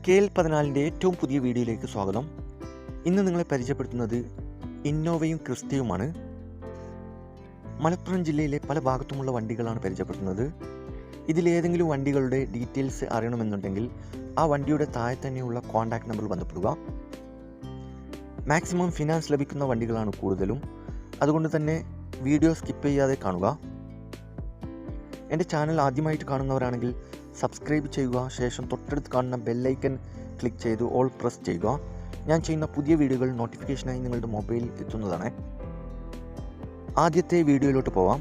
KL14 ഏറ്റവും പുതിയ വീഡിയോയിലേക്ക് സ്വാഗതം. ഇന്ന് നിങ്ങളെ പരിചയപ്പെടുത്തുന്നത് ഇന്നോവയും ക്രിസ്റ്റയുമാണ്. മലപ്പുറം ജില്ലയിലെ പല ഭാഗത്തുമുള്ള വണ്ടികളാണ് പരിചയപ്പെടുത്തുന്നത്. ഇതിലേതെങ്കിലും വണ്ടികളുടെ ഡീറ്റെയിൽസ് അറിയണമെന്നുണ്ടെങ്കിൽ ആ വണ്ടിയുടെ താഴെ തന്നെയുള്ള കോൺടാക്ട് നമ്പറിൽ ബന്ധപ്പെടുക. മാക്സിമം ഫിനാൻസ് ലഭിക്കുന്ന വണ്ടികളാണ് കൂടുതലും. അതുകൊണ്ട് തന്നെ വീഡിയോ സ്കിപ്പ് ചെയ്യാതെ കാണുക. എൻ്റെ ചാനൽ ആദ്യമായിട്ട് കാണുന്നവരാണെങ്കിൽ സബ്സ്ക്രൈബ് ചെയ്യുക. ശേഷം തൊട്ടടുത്ത് കാണുന്ന ബെല്ലൈക്കൻ ക്ലിക്ക് ചെയ്ത് ഓൾ പ്രസ് ചെയ്യുക. ഞാൻ ചെയ്യുന്ന പുതിയ വീഡിയോകൾ നോട്ടിഫിക്കേഷനായി നിങ്ങളുടെ മൊബൈലിൽ എത്തുന്നതാണ്. ആദ്യത്തെ വീഡിയോയിലോട്ട് പോവാം.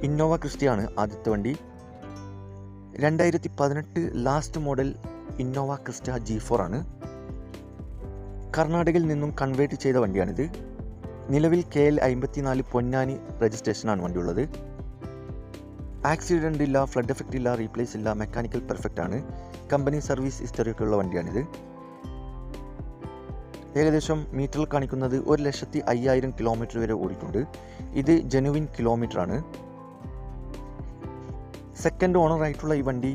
ഇന്നോവ ക്രിസ്റ്റയാണ് ആദ്യത്തെ വണ്ടി. 2018 last model Innova Crysta G4 ആണ്. കർണാടകയിൽ നിന്നും കൺവേർട്ട് ചെയ്ത വണ്ടിയാണിത്. നിലവിൽ KL54 പൊന്നാനി രജിസ്ട്രേഷനാണ് വണ്ടിയുള്ളത്. ആക്സിഡൻ്റ് ഇല്ല, ഫ്ലഡ് എഫക്റ്റ് ഇല്ല, റീപ്ലേസ് ഇല്ല, മെക്കാനിക്കൽ പെർഫെക്റ്റ് ആണ്. കമ്പനി സർവീസ് ഹിസ്റ്ററിയൊക്കെ ഉള്ള വണ്ടിയാണിത്. ഏകദേശം മീറ്ററിൽ കാണിക്കുന്നത് 1,05,000 കിലോമീറ്റർ വരെ ഓടിയിട്ടുണ്ട്. ഇത് ജെനുവിൻ കിലോമീറ്റർ ആണ്. സെക്കൻഡ് ഓണർ ആയിട്ടുള്ള ഈ വണ്ടി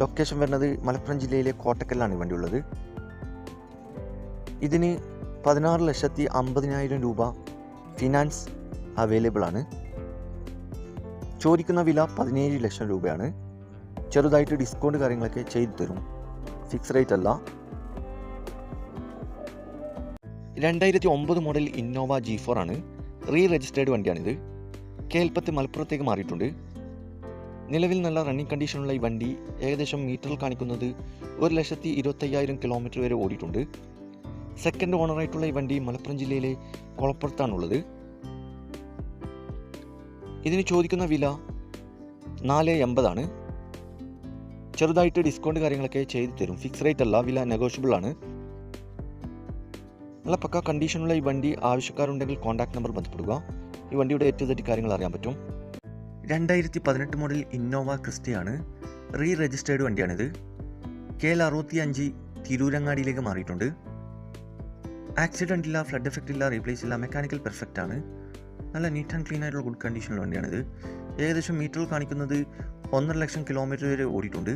ലൊക്കേഷൻ വരുന്നത് മലപ്പുറം ജില്ലയിലെ കോട്ടക്കലിലാണ് ഈ വണ്ടി ഉള്ളത്. ഇതിന് 16,50,000 രൂപ ഫിനാൻസ് അവൈലബിൾ ആണ്. ചോദിക്കുന്ന വില 17 ലക്ഷം രൂപയാണ്. ചെറുതായിട്ട് ഡിസ്കൗണ്ട് കാര്യങ്ങളൊക്കെ ചെയ്തു തരും, ഫിക്സ് റേറ്റ് അല്ല. 2009 മോഡൽ ഇന്നോവ G4 ആണ്. രജിസ്റ്റേർഡ് വണ്ടിയാണിത്. KL10 മലപ്പുറത്തേക്ക് മാറിയിട്ടുണ്ട്. നിലവിൽ നല്ല റണ്ണിങ് കണ്ടീഷനുള്ള ഈ വണ്ടി ഏകദേശം മീറ്ററിൽ കാണിക്കുന്നത് 1,25,000 കിലോമീറ്റർ വരെ ഓടിയിട്ടുണ്ട്. സെക്കൻഡ് ഓണറായിട്ടുള്ള ഈ വണ്ടി മലപ്പുറം ജില്ലയിലെ കൊളപ്പുറത്താണുള്ളത്. ഇതിന് ചോദിക്കുന്ന വില 4,80 ആണ്. ചെറുതായിട്ട് ഡിസ്കൗണ്ട് കാര്യങ്ങളൊക്കെ ചെയ്തു തരും, ഫിക്സ് റേറ്റ് അല്ല, വില നെഗോഷ്യബിൾ ആണ്. നല്ല പക്ക കണ്ടീഷനുള്ള ഈ വണ്ടി ആവശ്യക്കാരുണ്ടെങ്കിൽ കോൺടാക്ട് നമ്പർ ബന്ധപ്പെടുക. ഈ വണ്ടിയുടെ ഏറ്റവും തെറ്റി കാര്യങ്ങൾ അറിയാൻ പറ്റും. 2018 മോഡൽ ഇന്നോവ ക്രിസ്റ്റയാണ്. രജിസ്റ്റേർഡ് വണ്ടിയാണിത്. KL65 തിരൂരങ്ങാടിയിലേക്ക് മാറിയിട്ടുണ്ട്. ആക്സിഡൻ്റ് ഇല്ല, ഫ്ലഡ് എഫക്റ്റ് ഇല്ല, റീപ്ലേസ് ഇല്ല, മെക്കാനിക്കൽ പെർഫെക്റ്റ് ആണ്. നല്ല നീറ്റ് ആൻഡ് ക്ലീൻ ആയിട്ടുള്ള ഗുഡ് കണ്ടീഷനുള്ള വണ്ടിയാണിത്. ഏകദേശം മീറ്ററിൽ കാണിക്കുന്നത് 1.5 ലക്ഷം കിലോമീറ്റർ വരെ ഓടിയിട്ടുണ്ട്.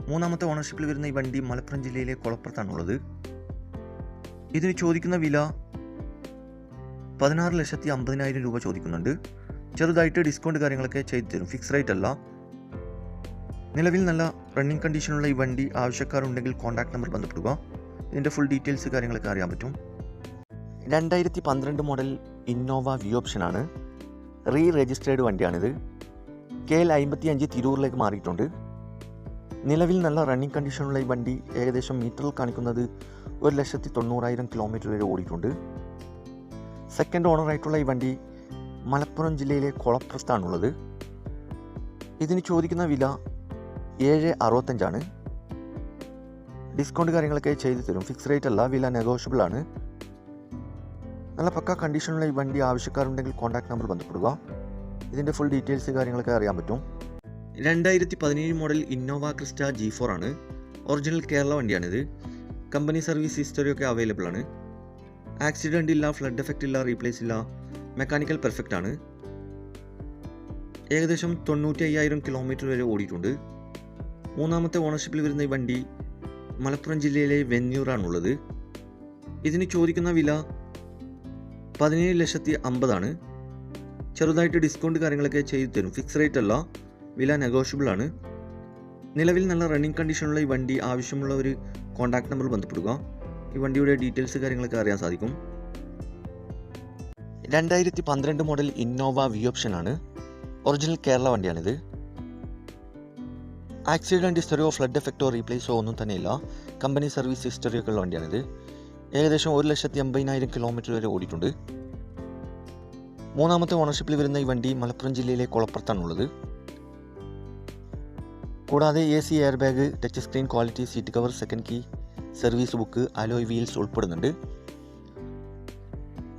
മൂന്നാമത്തെ ഓണർഷിപ്പിൽ വരുന്ന ഈ വണ്ടി മലപ്പുറം ജില്ലയിലെ കൊളപ്പുറത്താണുള്ളത്. ഇതിന് ചോദിക്കുന്ന വില 16,50,000 രൂപ ചോദിക്കുന്നുണ്ട്. ചെറുതായിട്ട് ഡിസ്കൗണ്ട് കാര്യങ്ങളൊക്കെ ചെയ്തു തരും, ഫിക്സ് റേറ്റ് അല്ല. നിലവിൽ നല്ല റണ്ണിങ് കണ്ടീഷനുള്ള ഈ വണ്ടി ആവശ്യക്കാരുണ്ടെങ്കിൽ കോൺടാക്ട് നമ്പർ ബന്ധപ്പെടുക. ഇതിൻ്റെ ഫുൾ ഡീറ്റെയിൽസ് കാര്യങ്ങളൊക്കെ അറിയാൻ പറ്റും. 2012 മോഡൽ ഇന്നോവ വി ഓപ്ഷനാണ്. രജിസ്റ്റേർഡ് വണ്ടിയാണിത്. KL55 തിരൂരിലേക്ക് മാറിയിട്ടുണ്ട്. നിലവിൽ നല്ല റണ്ണിങ് കണ്ടീഷനുള്ള ഈ വണ്ടി ഏകദേശം മീറ്ററിൽ കാണിക്കുന്നത് 1,90,000 കിലോമീറ്റർ വരെ ഓടിയിട്ടുണ്ട്. സെക്കൻഡ് ഓണറായിട്ടുള്ള ഈ വണ്ടി മലപ്പുറം ജില്ലയിലെ കൊളപ്പുറത്താണുള്ളത്. ഇതിന് ചോദിക്കുന്ന വില 7,65 ആണ്. ഡിസ്കൗണ്ട് കാര്യങ്ങളൊക്കെ ചെയ്തു തരും, ഫിക്സ് റേറ്റ് അല്ല, വില നെഗോഷ്യബിൾ ആണ്. നല്ല പക്ക കണ്ടീഷനുള്ള ഈ വണ്ടി ആവശ്യക്കാരുണ്ടെങ്കിൽ കോൺടാക്ട് നമ്പർ ബന്ധപ്പെടുക. ഇതിൻ്റെ ഫുൾ ഡീറ്റെയിൽസ് കാര്യങ്ങളൊക്കെ അറിയാൻ പറ്റും. 2017 മോഡൽ ഇന്നോവ ക്രിസ്റ്റ G4 ആണ്. ഒറിജിനൽ കേരള വണ്ടിയാണിത്. കമ്പനി സർവീസ് ഹിസ്റ്ററിയൊക്കെ അവൈലബിൾ ആണ്. ആക്സിഡൻ്റ് ഇല്ല, ഫ്ലഡ് എഫക്റ്റ് ഇല്ല, റീപ്ലേസ് ഇല്ല, മെക്കാനിക്കൽ പെർഫെക്റ്റ് ആണ്. ഏകദേശം 95,000 കിലോമീറ്റർ വരെ ഓടിയിട്ടുണ്ട്. മൂന്നാമത്തെ ഓണർഷിപ്പിൽ വരുന്ന ഈ വണ്ടി മലപ്പുറം ജില്ലയിലെ വെന്നൂറാണുള്ളത്. ഇതിന് ചോദിക്കുന്ന വില 17,50,000 ആണ്. ചെറുതായിട്ട് ഡിസ്കൗണ്ട് കാര്യങ്ങളൊക്കെ ചെയ്തു തരും, ഫിക്സ് റേറ്റ് അല്ല, വില നെഗോഷ്യബിൾ ആണ്. നിലവിൽ നല്ല റണ്ണിങ് കണ്ടീഷനുള്ള ഈ വണ്ടി ആവശ്യമുള്ള ഒരു കോൺടാക്ട് നമ്പർ ബന്ധപ്പെടുക. ഈ വണ്ടിയുടെ ഡീറ്റെയിൽസ് കാര്യങ്ങളൊക്കെ അറിയാൻ സാധിക്കും. 2012 മോഡൽ ഇന്നോവ വി ഓപ്ഷനാണ്. ഒറിജിനൽ കേരള വണ്ടിയാണിത്. ആക്സിഡൻറ്റ് ഹിസ്റ്ററിയോ ഫ്ലഡ് എഫക്റ്റോ റീപ്ലേസോ ഒന്നും തന്നെയില്ല. കമ്പനി സർവീസ് ഹിസ്റ്ററിയൊക്കെ ഉള്ള വണ്ടിയാണിത്. ഏകദേശം 1,80,000 കിലോമീറ്റർ വരെ ഓടിയിട്ടുണ്ട്. മൂന്നാമത്തെ ഓണർഷിപ്പിൽ വരുന്ന ഈ വണ്ടി മലപ്പുറം ജില്ലയിലെ കൊളപ്പുറത്താണുള്ളത്. കൂടാതെ AC, air bag, touch screen quality, seat cover, second key, service book, alloy wheels ഉൾപ്പെടുന്നുണ്ട്.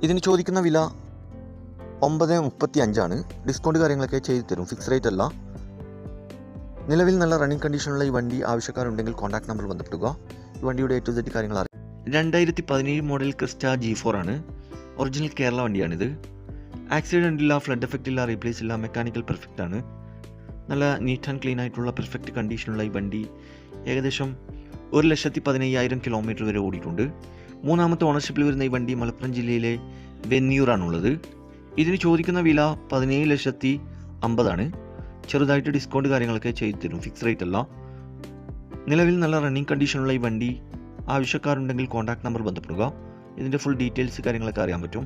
ഇതിന് ചോദിക്കുന്ന വില 9,35 ആണ്. ഡിസ്കൗണ്ട് കാര്യങ്ങളൊക്കെ ചെയ്തു തരും, ഫിക്സ് റേറ്റ് അല്ല. നിലവിൽ നല്ല റണ്ണിങ് കണ്ടീഷനുള്ള ഈ വണ്ടി ആവശ്യക്കാരുണ്ടെങ്കിൽ കോൺടാക്ട് നമ്പർ ബന്ധപ്പെടുക. ഈ വണ്ടിയുടെ ഏറ്റവും തെറ്റി കാര്യങ്ങൾ അറിയാം. 2017 മോഡൽ ക്രിസ്റ്റ G4 ആണ്. ഒറിജിനൽ കേരള വണ്ടിയാണിത്. ആക്സിഡൻ്റ് ഇല്ല, ഫ്ലഡ് എഫക്റ്റ് ഇല്ല, റീപ്ലേസ് ഇല്ല, മെക്കാനിക്കൽ പെർഫെക്റ്റ് ആണ്. നല്ല നീറ്റ് ആൻഡ് ക്ലീൻ ആയിട്ടുള്ള പെർഫെക്റ്റ് കണ്ടീഷനുള്ള ഈ വണ്ടി ഏകദേശം 1,15,000 കിലോമീറ്റർ വരെ ഓടിയിട്ടുണ്ട്. മൂന്നാമത്തെ ഓണർഷിപ്പിൽ വരുന്ന ഈ വണ്ടി മലപ്പുറം ജില്ലയിലെ വെന്നിയൂറാണുള്ളത്. ഇതിന് ചോദിക്കുന്ന വില 17,50,000. ചെറുതായിട്ട് ഡിസ്കൗണ്ട് കാര്യങ്ങളൊക്കെ ചെയ്തു തരും, ഫിക്സ് റേറ്റ് അല്ല. നിലവിൽ നല്ല റണ്ണിങ് കണ്ടീഷനുള്ള ഈ വണ്ടി ആവശ്യക്കാരുണ്ടെങ്കിൽ കോൺടാക്ട് നമ്പർ ബന്ധപ്പെടുക. ഇതിൻ്റെ ഫുൾ ഡീറ്റെയിൽസ് കാര്യങ്ങളൊക്കെ അറിയാൻ പറ്റും.